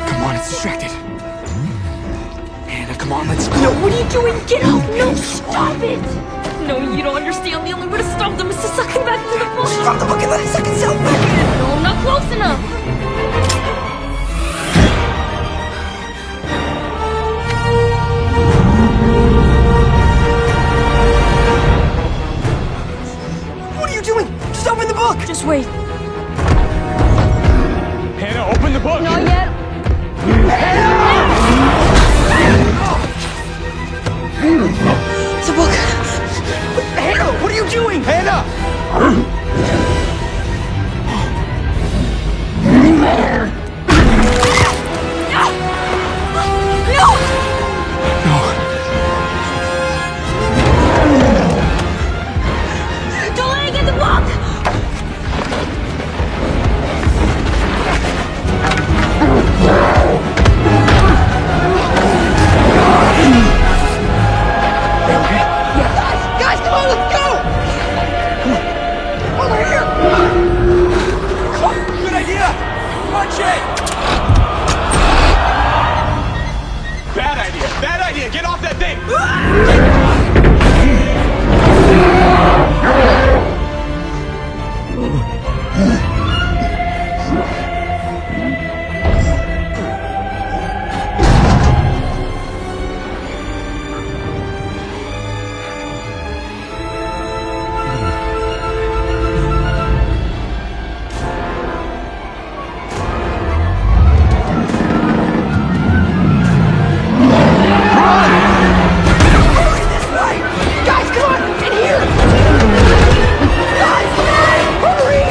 Come on, it's distracted. Hannah, come on, let's go. No, what are you doing? Get off! No, stop it! No, you don't understand. The only way to stop them is to suck him back into the book. Drop the book and let him suck himself back in. No, I'm not close enough. What are you doing? Just open the book. Just wait. Hannah, open the book! Not yet. The book. Hannah, what are you doing? Hannah! Don't let her get the book! Guys, come on, let's go! Over here! Come on, good idea! Punch it! Bad idea! Bad idea! Get off that thing! Guys, come on! In here! Guys, hurry!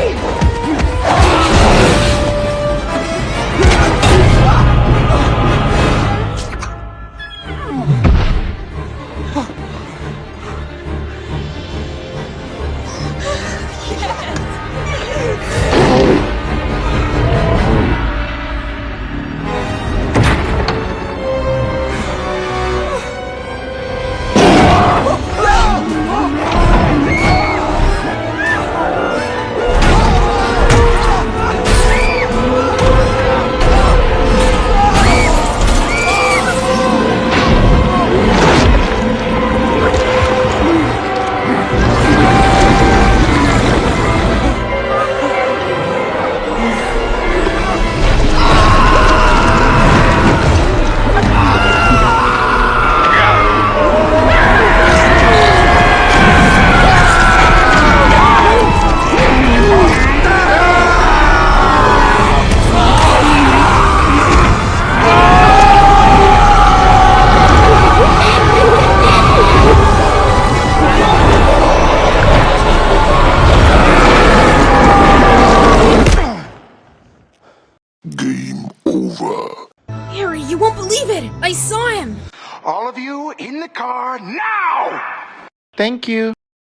Game over. Harry, you won't believe it! I saw him! All of you in the car now! Thank you.